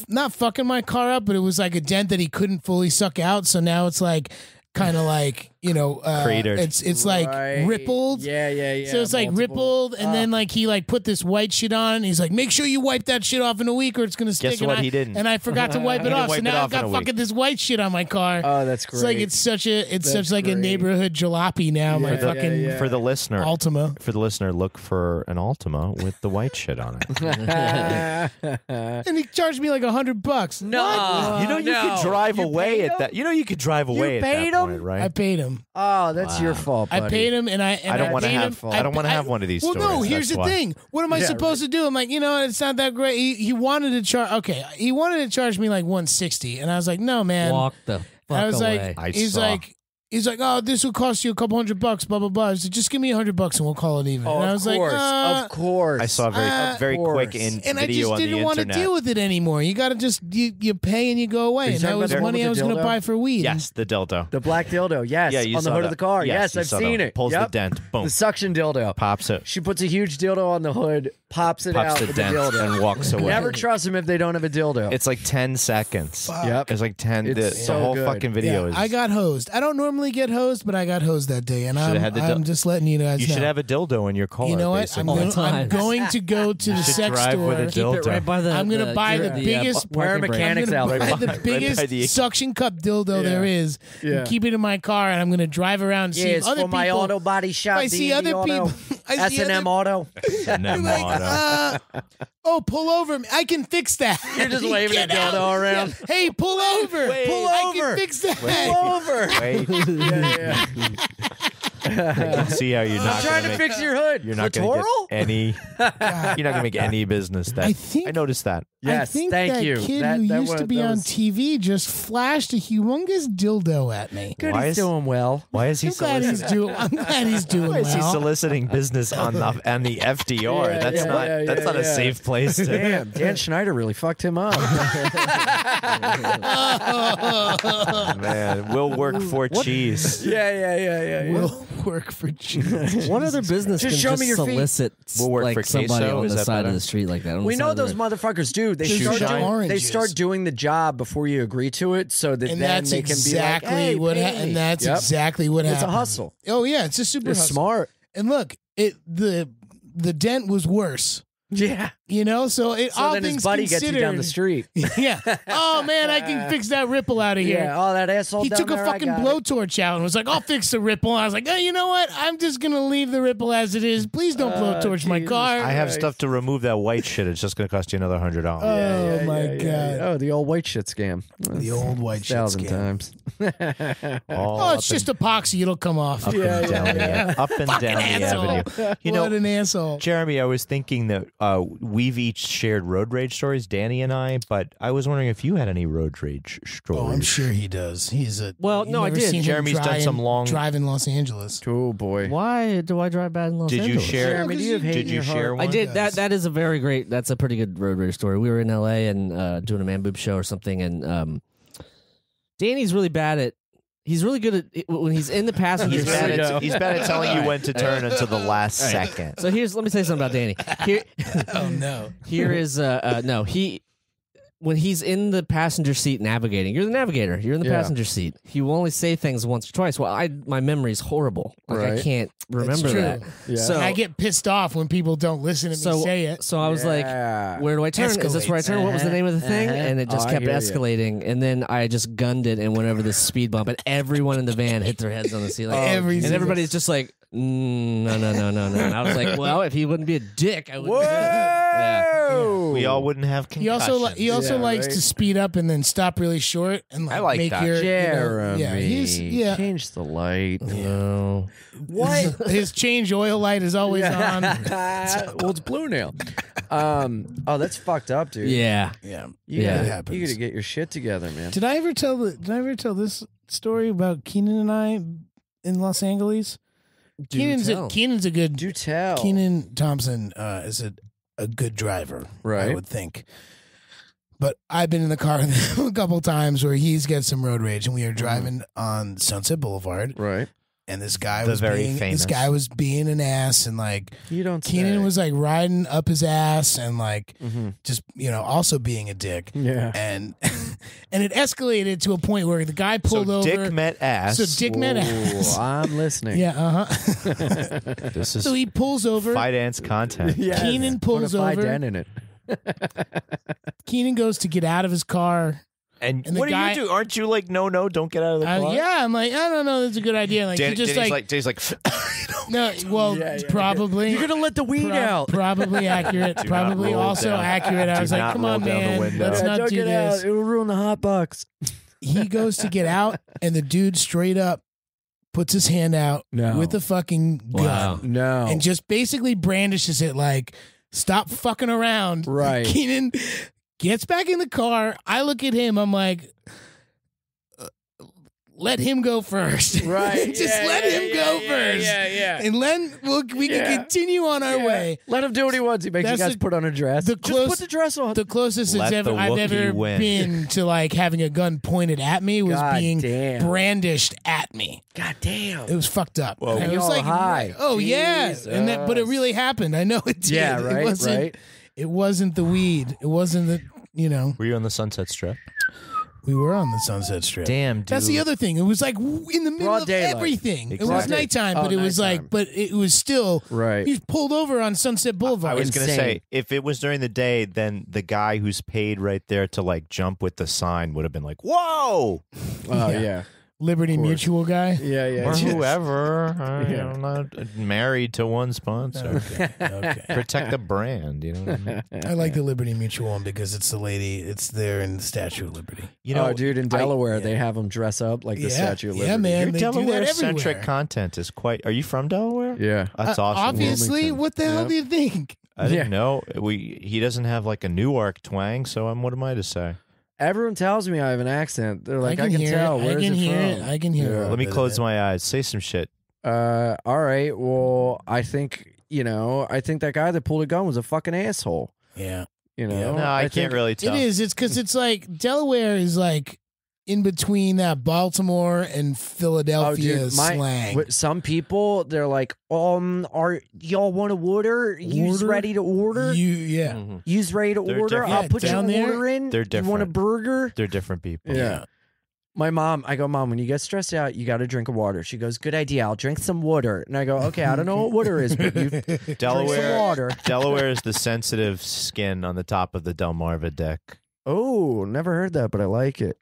not fucking my car up, but it was like a dent that he couldn't fully suck out. So now it's like kind of like, Cratered. It's like Right. rippled. Yeah. So it's like Multiple. rippled, and then like he like put this white shit on, and he's like, "Make sure you wipe that shit off in a week, or it's gonna stick." Guess And what? I- He didn't. and I forgot to wipe it didn't off. So wipe it now I've off in got a week. fucking this white shit on my car. Oh, that's great. It's like it's That's such like a great. neighborhood jalopy now. My Yeah, fucking yeah. For the listener, Altima, look for an Altima with the white shit on it. and he charged me like $100. No. You know you could drive You away paid at him? that. You know you could drive away at paid that him? point, right? I paid him. Oh, that's your fault, buddy. I paid him, and I don't want to paid have. him. I don't want to have one of these. Well, stories, no. Here's that's the why. thing. What am I Yeah, supposed to do? I'm like, it's not that great. He wanted to charge. Okay, he wanted to charge me like $160, and I was like, no, man. Walk the fuck I was away. like, he's like, oh, this will cost you a couple $100, blah blah blah. I said, just give me $100 and we'll call it even. Oh, and I of was course, like, of course. I saw a very Of quick course. in and I video just on the didn't want to internet. deal with it anymore. You got to just you pay and you go away, you and talking that about was the one money with I was the going to dildo? buy for weed. Yes, the dildo. The black dildo, yes, Yeah, you on the saw hood of that. the car. Yes, Yes, you I've saw seen that. it. Pulls Yep. the dent. Boom. The suction dildo. Pops it. She puts a huge dildo on the hood pops it out the with dent the dildo. and walks away. Never trust them if they don't have a dildo. It's like 10 seconds. Yep. It's like 10. The so whole good. fucking video is. I got hosed. I don't normally get hosed, but I got hosed that day, and I'm just letting you guys know. You should have a dildo in your car. You know what? basically. I'm going to go to the sex drive with a store. dildo. Keep it right by the. I'm gonna buy the biggest. Where parking brake. mechanics I'm out. gonna buy Right the by biggest the- suction cup dildo there is, and keep it in my car, and I'm gonna drive around and see Yeah, if it's other for people. my auto body shop. I see D&D other Auto, people. I see S&M other- Auto. S&M auto. Oh, pull over! I can fix that. You're just waving a Get out. dildo around. Yeah. Hey, pull over! Pull I over. can fix that. Pull over. Wait. I can see how you're I'm not trying gonna to make, fix your hood. You're not going to Littoral? get any. You're not going to make any business. That I noticed that. Yes, I think thank that you. kid That- who that used to was- be that on was- TV just flashed a humongous dildo at me. Good, Why he's is- doing well. Why is he I'm glad he's soliciting? doing. I'm glad he's doing Why is he well. soliciting business on the FDR? Yeah, that's yeah, not. yeah, that's yeah, not a yeah. safe place. To, Damn, Dan Schneider really fucked him up. Man, we'll work for cheese. yeah. Will work for Jesus. What other business Just can show just me your feet. solicit We'll work like for somebody queso? on Is the that side better? of the street like that? On We the know side of those the- motherfuckers do. They Shoe start, shine. doing, they Oranges. start doing the job before you agree to it, so that And then that's they can exactly be like, hey, what pay happened. me. And that's Yep. exactly what It's happened. a hustle. Oh yeah, it's a super It's hustle. smart. And look, the dent was worse. Yeah. You know, so it So all then things his buddy gets you down the considered- street. Yeah. Oh man, I can fix that ripple out of here. Yeah. Oh, that asshole. He down took a there, I fucking got it. blowtorch out and was like, I'll fix the ripple. I was like, oh, you know what? I'm just going to leave the ripple as it is. Please don't blowtorch my Jesus car. I have Christ. stuff to remove that white shit. It's just going to cost you another $100. Oh, my God. Oh, the old white shit scam. The old white shit 1,000 scam. times. Oh, it's just epoxy. It'll come off. up and down the asshole. avenue. You know, What an asshole. Jeremy, I was thinking that we've each shared road rage stories, Danny and I, but I was wondering if you had any road rage stories. Oh, I'm sure he does. He's a. Well, you've no, I never did. seen him Jeremy's done some long- drive in Los Angeles. Oh, boy. Why do I drive bad in Los Did you Angeles? share? Jeremy, do you have hate Did in you your share heart? one? I did. That is a very great. That's a pretty good road rage story. We were in LA and doing a man boob show or something, and Danny's really bad at. He's really good at when he's in the passenger He's bad, seat. at, he's bad at telling you when to turn until the last second. So let me tell you something about Danny. Here, Oh, no. here is no he. When he's in the passenger seat navigating, you're the navigator. You're in the Yeah. passenger seat. He will only say things once or twice. Well, my memory's horrible. Like I Right. can't remember true. that. Yeah. So And I get pissed off when people don't listen to me say it. So I was like, Yeah. where do I turn? Is this where I turn? What was the name of the thing? And it just Oh, I kept hear ya. escalating. And then I just gunned it and went over this speed bump, and everyone in the van hit their heads on the ceiling. Every and single- everybody's just like, no. And I was like, well, if he wouldn't be a dick, I would. Whoa! Yeah. We all wouldn't have He concussions. also Yeah, likes right. to speed up and then stop really short and I like make that. your Jeremy. Change the light. No. What? his change oil light is always on. Well, it's blue now. Oh, that's fucked up, dude. Yeah. Yeah, You Yeah. gotta, It happens. you gotta get your shit together, man. Did I ever tell this story about Keenan and I in Los Angeles? Keenan's a good. Do tell. Keenan Thompson is a good driver, Right. I would think. But I've been in the car with him a couple times where he's got some road rage, and we are driving on Sunset Boulevard, Right. and this guy The was very being famous. this guy was being an ass, and like You don't Keenan say. was like riding up his ass and like Mhm. just also being a dick, Yeah. and and it escalated to a point where the guy pulled so over. Dick met ass. So Dick met ass. Ooh, I'm listening. Yeah, This is So he pulls over. Fidance content. Yes. Keenan pulls Put a over. Fident in it. Keenan goes to get out of his car. And, And the what guy- do you do? Aren't you like, no, don't get out of the car? Yeah, I'm like, I don't know, that's a good idea. Like, he just Danny's like, no, well, probably. You're gonna let the weed out. Probably accurate. Do Probably not roll also down. accurate. I Do was like, not come roll on, down the man, window. let's Yeah, not don't do get this. out. It will ruin the hot box. He goes to get out, and the dude straight up puts his hand out No. with a fucking gun Wow. No. and just basically brandishes it like, stop fucking around. Right. Keenan gets back in the car. I look at him. I'm like, let him go first. Right. Just let him go first. Yeah. And then we can continue on our way. Let him do what he wants. He makes you guys put on a dress. Just put the dress on. The closest Let I've the ever Wookiee been to like having a gun pointed at me was being brandished at me. God damn. It was fucked up. Well, it was like high. Oh Jesus. yeah. But it really happened. I know it did. Yeah, right. It wasn't the weed. It wasn't the Were you on the Sunset Strip? We were on the Sunset Strip. Damn, dude. That's the other thing. It was like in the middle of everything. Exactly. It was nighttime, but it was like, but it was still. Right. You pulled over on Sunset Boulevard. I was going to say, if it was during the day, then the guy who's paid right there to like jump with the sign would have been like, whoa! Oh, yeah. Liberty Mutual guy. Yeah. Or whoever. I'm not married to one sponsor. Okay. Protect the brand, you know what I mean? I like the Liberty Mutual one because it's the lady. It's there in the Statue of Liberty. You know, dude, in Delaware, they have them dress up like the Statue of Liberty. Yeah, man. Your They do that Delaware-centric everywhere. content is quite... Are you from Delaware? Yeah. That's awesome. Obviously, what the hell do you think? I didn't know. He doesn't have like a Newark twang, so what am I to say? Everyone tells me I have an accent. They're like, I can tell. Where's it from? I can hear it. Let me close my eyes. Say some shit. All right. Well, I think that guy that pulled a gun was a fucking asshole. Yeah. No, I can't really tell. It is. It's because it's like Delaware is like in between that Baltimore and Philadelphia slang. Some people, they're like, are y'all want a water? You's ready to order? You's ready to order? I'll put your order in. They're different. You want a burger? They're different people. Yeah. My mom, I go, Mom, when you get stressed out, you got to drink a water. She goes, good idea. I'll drink some water. And I go, okay, I don't know what water is, but you drink some water. Delaware is the sensitive skin on the top of the Delmarva dick. Oh, never heard that, but I like it.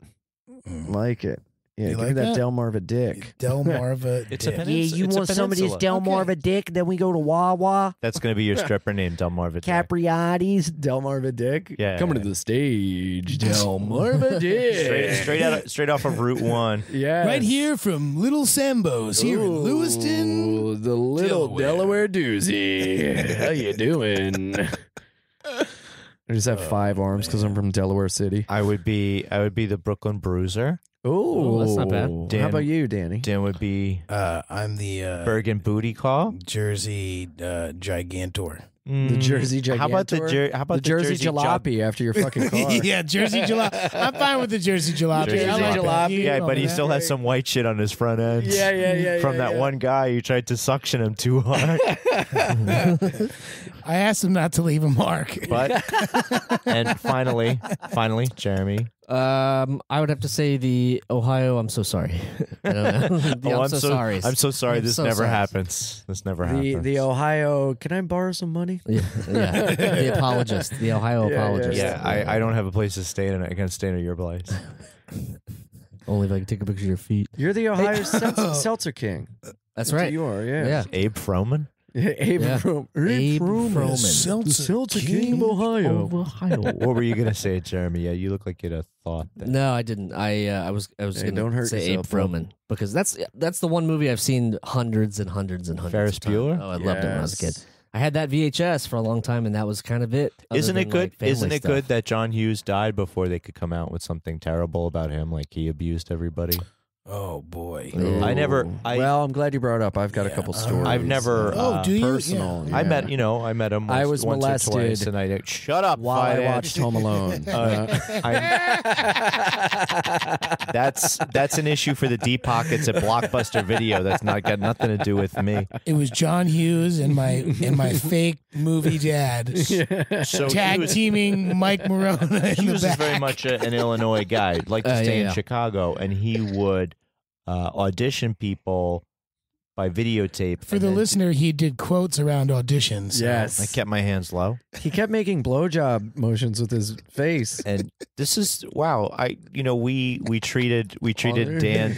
Like it. Yeah, give me that Delmarva dick. Delmarva It's dick. a peninsula. Yeah, you want some of this Delmarva dick? Then we go to Wawa. That's going to be your stripper name, Delmarva dick. Capriati's Delmarva dick. Yeah. Coming to the stage, Delmarva dick. Straight off of Route 1. Yeah. Right here from Little Sambo's here in Lewiston, the little Delaware doozy. How you doing? I just have 5 arms because I'm from Delaware City. I would be the Brooklyn Bruiser. Oh, that's not bad. How about you, Danny? Dan would be I'm the Bergen Booty Call. Jersey Gigantor. The Jersey Gigantor. How about the Jersey Jalopy after your fucking car? Yeah, Jersey Jalopy. I'm fine with the Jersey Jalopy. Jersey Jalopy. Yeah, but he still has some white shit on his front end. Yeah. From that one guy who tried to suction him too hard. I asked him not to leave a mark. But and finally, Jeremy. I would have to say the Ohio. I'm so sorry. I don't know. I'm so sorry. I'm so sorry. This never sorry. happens. This never happens. The Ohio. Can I borrow some money? Yeah. The apologist. The Ohio apologist. Yeah, I don't have a place to stay tonight. I can't stay at your place. Only if I can take a picture of your feet. You're the Ohio Seltzer King. That's right. You are. Yeah. Abe Froman. Abe Froman. Seltzer King of Ohio. What were you gonna say, Jeremy? Yeah, you look like you had a thought there. No, I didn't. I was Hey, going don't to hurt say yourself, Abe Froman because that's the one movie I've seen hundreds and hundreds and hundreds Ferris of times. Bueller? Oh, I loved it when I was a kid. I had that VHS for a long time, and that was kind of it. Isn't it good? Isn't it good stuff. that John Hughes died before they could come out with something terrible about him, like he abused everybody? Oh boy. Well, I'm glad you brought it up. I've got a couple stories. I've never. do you? personal. Yeah. I met him. I was once molested or twice, and I shut up while I Fidance. watched Home Alone. That's an issue for the deep pockets at Blockbuster Video. That's not got nothing to do with me. It was John Hughes and my fake movie dad So tag teaming Mike Morona. Hughes is very much an Illinois guy. Like to stay in Chicago, and he would audition people by videotape. For the listener, he did quotes around auditions. So. Yes. I kept my hands low. He kept making blowjob motions with his face. And this is wow. We treated Dan,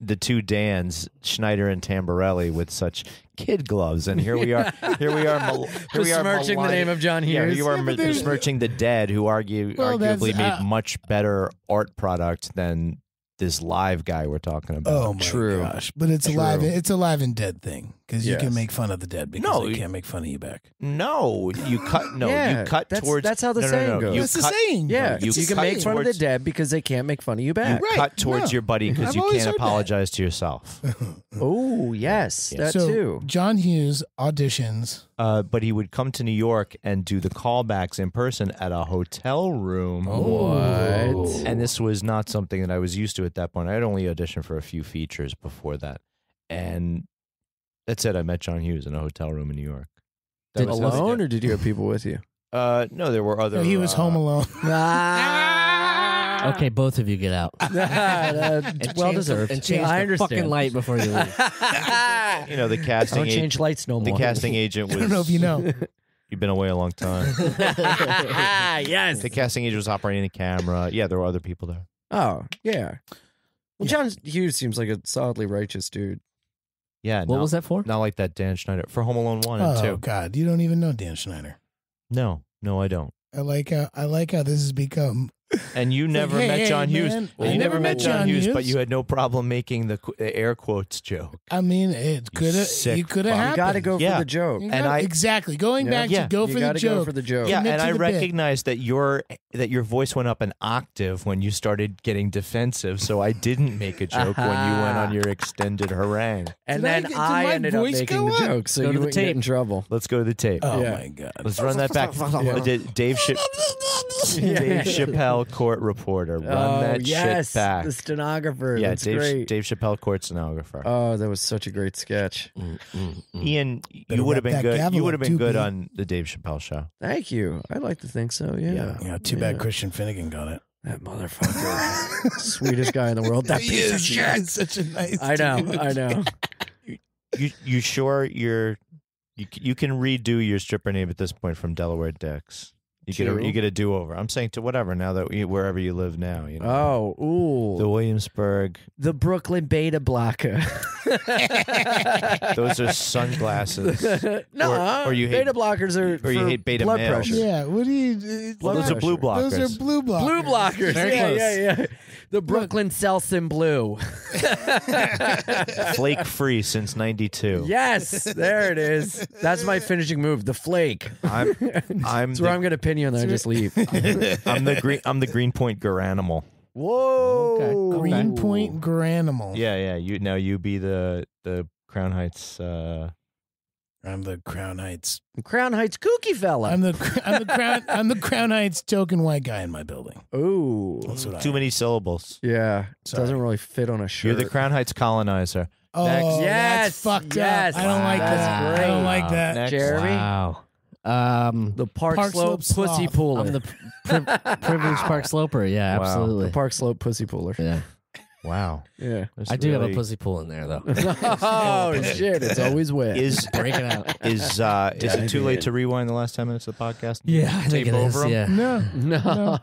the two Dans, Schneider and Tamborelli, with such kid gloves, and here we are Besmirching the name of John Hughes. Yeah, you are besmirching the dead, who arguably made much better art product than this live guy we're talking about. Oh my gosh! But it's alive. It's a live and dead thing because you can make fun of the dead because they can't make fun of you back. No, you cut. No, you cut towards. That's how the saying goes. That's the saying. Yeah, you can make fun of the dead because they can't make fun of you back. You cut towards your buddy because you can't apologize to yourself. Oh yes, that so too. John Hughes auditions. But he would come to New York and do the callbacks in person at a hotel room. What? And this was not something that I was used to at that point. I had only auditioned for a few features before that. And that's it. I met John Hughes in a hotel room in New York. Alone, or did you have people with you? No, there were other... No, he was home alone. Okay, both of you get out. Well deserved. And change the fucking light before you leave. You know, the casting... Don't change lights no more. The casting agent was... I don't know if you know. You've been away a long time. Yes. The casting agent was operating the camera. Yeah, there were other people there. Oh, yeah. Well, John Hughes seems like a solidly righteous dude. Yeah. What was that for? Not like that Dan Schneider. For Home Alone 1 and 2. Oh, God. You don't even know Dan Schneider. No, I don't. I like how this has become... And you never met John Hughes. Man, you never met John Hughes, but you had no problem making the air quotes joke. I mean, it could have. You could have happened. You got to go for the joke. Exactly going back to go for the joke. Go for the joke. Yeah, and I recognized that your voice went up an octave when you started getting defensive. So I didn't make a joke when you went on your extended harangue. And then I ended up making the joke, so you wouldn't get in trouble. Let's go to the tape. Oh my God! Let's run that back. Dave Chappelle, court reporter. Run that shit back. The stenographer. Yeah, That's great. Dave Chappelle, court stenographer. Oh, that was such a great sketch. Ian, you would have been good. You would have been good on the Dave Chappelle show. Thank you. I'd like to think so. Yeah. Too bad Christian Finnegan got it. That motherfucker. Sweetest guy in the world. That piece of shit. He's such a nice. I know. You sure you can redo your stripper name at this point from Delaware Dicks? You get a do-over. I'm saying to whatever now that wherever you live now. You know? Oh, ooh. The Williamsburg. The Brooklyn Beta Blocker. Those are sunglasses. No, or you hate beta blockers are or you hate beta blood males. pressure. Yeah, what do you... Those are blue blockers. Those are blue blockers. Blue blockers. Very close. Yeah. The Brooklyn Selsun Blue. Flake free since '92. Yes, there it is. That's my finishing move. The flake. I'm That's where I'm going to pin you and then I just leave. I'm the Greenpoint Garanimal. Whoa. Okay. Greenpoint Garanimal. Yeah. You be the Crown Heights. I'm the Crown Heights. Crown Heights kooky fella. I'm the Crown Heights token white guy in my building. Ooh. That's what Too many syllables. Yeah. Sorry. Doesn't really fit on a shirt. You're the Crown Heights colonizer. Oh, Yes, that's fucked up. I don't like that's that. great. I don't like that. Next. Jeremy? Wow. The Park Slope Slope Pussy Sloth. Pooler. I'm the privileged Park Sloper. Yeah, Wow. absolutely. The Park Slope Pussy Pooler. Yeah. Wow. Yeah. That's I do have a really- pussy pool in there, though. Oh, shit. It's always wet. Break it out. Is it too late to rewind the last 10 minutes of the podcast? Yeah, I think Tape it is. over 'em? Yeah. No,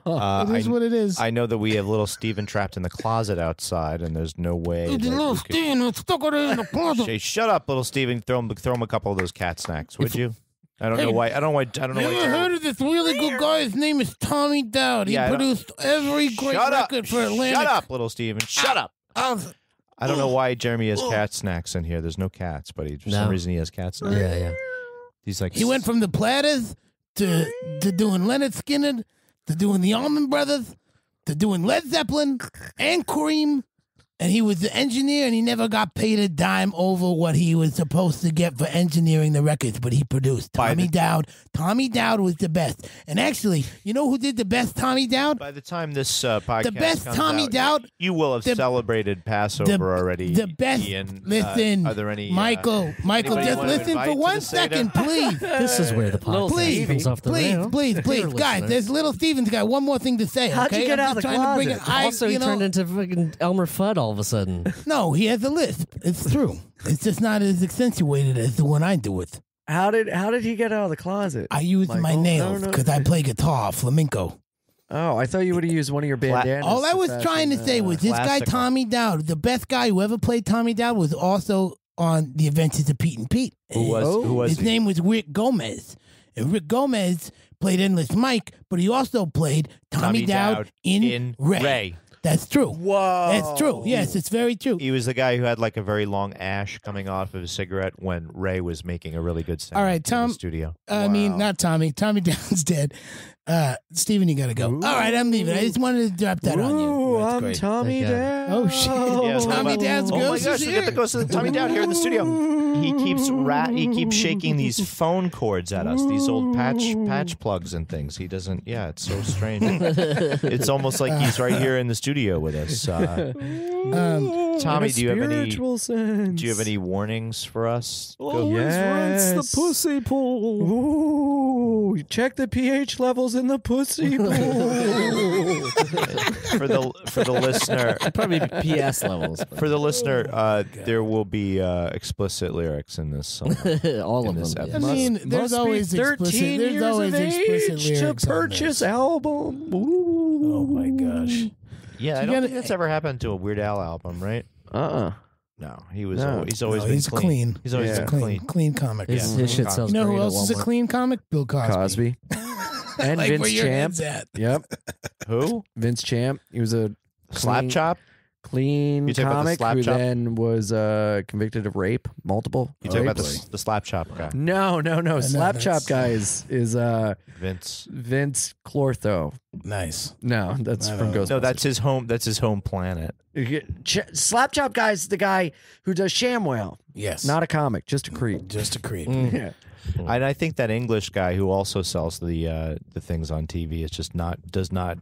it is what it is. I know that we have little Steven trapped in the closet outside, and there's no way. that we could- Steven, stuck it in the closet. Hey, shut up, little Steven. Throw him a couple of those cat snacks, would you? I don't know why. I don't know You ever heard of this really good guy? His name is Tommy Dowd. He Yeah, I don't- produced every great Shut up. record for Atlantic. Shut up, little Steven. Shut up. I don't know why Jeremy has cat snacks in here. There's no cats, but for some reason he has cat snacks. Yeah. He's like He went from the Platters to doing Leonard Skinner to doing the Allman Brothers to doing Led Zeppelin and Cream. And he was the engineer, and he never got paid a dime over what he was supposed to get for engineering the records, but he produced. Tommy Dowd. Tommy Dowd was the best. And actually, you know who did the best Tommy Dowd? By the time this podcast The best comes Tommy out, Dowd. you will have celebrated Passover already. The best. Ian. Listen, Are there any Michael, anybody just you wanna listen invite for to 1 the Seder? second, please. This is where the podcast Please, comes off the rails. please, Dear guys. listener. There's little Steven's got one more thing to say. How'd you okay? get I'm out just of the trying to bring it. closet? Also, he turned into fucking Elmer Fudd all of a sudden. No, he has a lisp. It's true. It's just not as accentuated as the one I do with. How did he get out of the closet? I use my Michael? nails because I play guitar, flamenco. Oh, I thought you would have used one of your bandanas. All I was to trying to fashion, say was this guy, classical. Tommy Dowd, the best guy who ever played Tommy Dowd, was also on The Adventures of Pete and Pete. Who was His he? name was Rick Gomez. And Rick Gomez played Endless Mike, but he also played Tommy Dowd in Ray. That's true. Whoa. That's true. Yes, it's very true. He was the guy who had like a very long ash coming off of his cigarette when Ray was making a really good sound. All right, Tom. in the studio. I mean, not Tommy. Tommy Down's dead. Steven, you got to go. All right, I'm leaving. I just wanted to drop that on you. I'm great. Tommy Down. Oh, shit. Yeah, Tommy Down's oh my ghost gosh, is we get here. the ghost of Tommy Down here in the studio. He keeps shaking these phone cords at us, these old patch plugs and things. He doesn't. Yeah, it's so strange. It's almost like he's right here in the studio with us. Tommy, do you have any warnings for us? Yes. Rinse the pussy pool. Ooh, check the pH levels in the pussy pool. For the listener, Probably PS levels. for the listener, there will be explicit lyrics in this song. All of this them. episode. I mean, there's always 13 explicit. There's years always of explicit age lyrics to on purchase this. album. Ooh. Oh my gosh. Yeah, I don't think that's ever happened to a Weird Al album, right? No, he was. No. He's always No, been he's clean. He's always been Clean. Clean comic. His shit sells You know who great at else is a Walmart. clean comic? Bill Cosby. Cosby. And Like where Vince your Champ. head's at. Yep. Who? Vince Champ. He was a Slap clean- Chop? Clean You talking about the comic slap who chop? then was convicted of rape, multiple. You talking about rapes. the Slap Chop guy? No. Slap that's- chop guy is Vince. Vince Clortho. Nice. No, that's from Ghostbusters. No, that's his home. That's his home planet. Slap chop guy's the guy who does ShamWow. Yes. Not a comic, just a creep. just a creep. Yeah. And I think that English guy who also sells the things on TV is just does not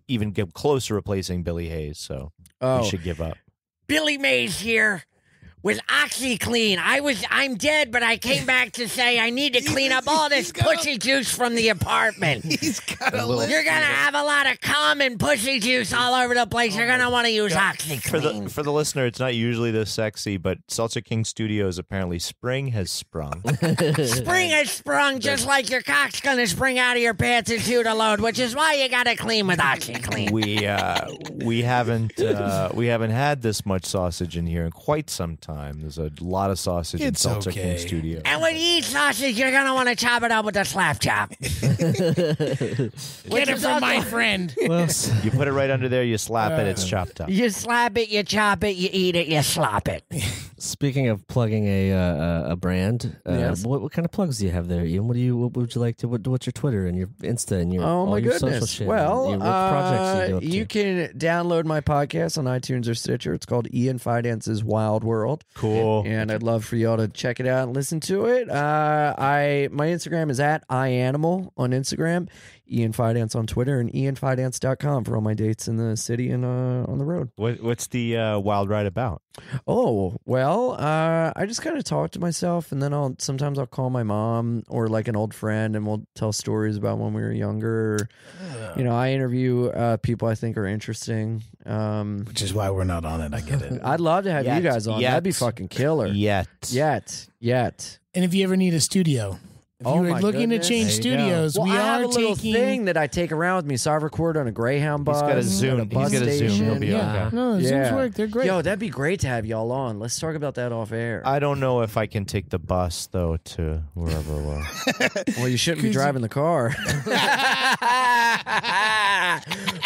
even get close to replacing Billy Hayes. So we should give up. Billy Mays here with OxyClean. I'm dead, but I came back to say I need to clean up all this pussy juice from the apartment. He's got a You're gonna have a lot of cum and pussy juice all over the place. You're gonna want to use OxyClean. For the listener, it's not usually this sexy, but Seltzer King Studios apparently spring has sprung. Spring has sprung just like your cock's gonna spring out of your pants and shoot a load, which is why you gotta clean with OxyClean. We haven't had this much sausage in here in quite some time. There's a lot of sausage in It's Seltzer okay. King Studio. And when you eat sausage, you're gonna want to chop it up with a slap chop. Get it from my friend. You put it right under there, you slap it, it's chopped up. You slap it, you chop it, you eat it, you slop it. Speaking of plugging a brand, Yes. what kind of plugs do you have there, Ian? What would you like to? What's your Twitter and your Insta and your Oh my all your social goodness! shit? Well, what projects you, you can download my podcast on iTunes or Stitcher. It's called Ian Fidance's Wild World. Cool. And I'd love for y'all to check it out and listen to it. My Instagram is at iAnimal on Instagram, Ian Fidance on Twitter, and ianfidance.com for all my dates in the city and on the road. What's the wild ride about? Oh, well, I just kind of talk to myself, and then sometimes I'll call my mom or like an old friend, and we'll tell stories about when we were younger. I interview people I think are interesting. Which is why we're not on it. I get it. I'd love to have you guys on. That'd be fucking killer. Yet. And if you ever need a studio, if Oh you my were looking goodness. to change There you go. studios, Well, we I have are a little taking thing that I take around with me, so I record on a Greyhound bus. He's got a Zoom. at a bus He's got a Zoom. station. He'll be Yeah, okay. no, Zooms work. They're great. Yo, that'd be great to have y'all on. Let's talk about that off air. I don't know if I can take the bus though to wherever we're. Well, you shouldn't be driving the car.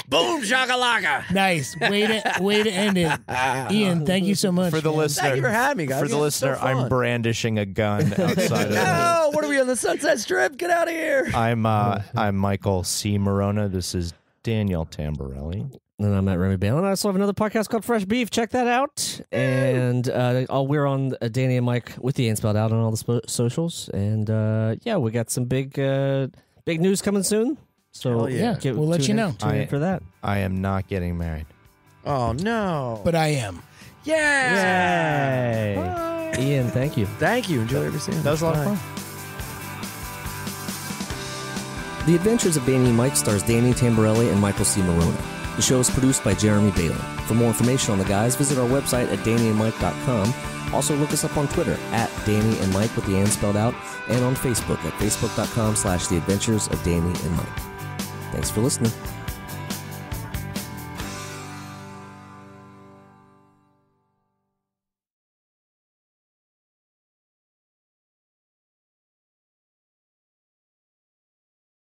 Boom shakalaka. Nice way to end it, Ian. Thank you so much For the man. listener, Thank you for having me, guys. For the Yeah, it's so listener, I'm fun. brandishing a gun outside of No, what are we on the Sunset Strip? Get out of here. I'm Michael C. Morona. This is Daniel Tamborelli. And I'm at Remy Balin. I also have another podcast called Fresh Beef. Check that out. And we're on Danny and Mike with the Ain't Spelled Out on all the socials. And we got some big news coming soon. So Hell yeah. We'll let you know. Tune in for that. I am not getting married. Oh, no. But I am. Yeah. Yay! Ian, thank you. Thank you. Enjoy every scene. That was a lot of Bye. fun. The Adventures of Danny and Mike stars Danny Tamborelli and Michael C. Morona. The show is produced by Jeremy Balin. For more information on the guys, visit our website at DannyandMike.com. Also, look us up on Twitter at Danny and Mike with the and spelled out, and on Facebook at Facebook.com/The Adventures of Danny and Mike. Thanks for listening.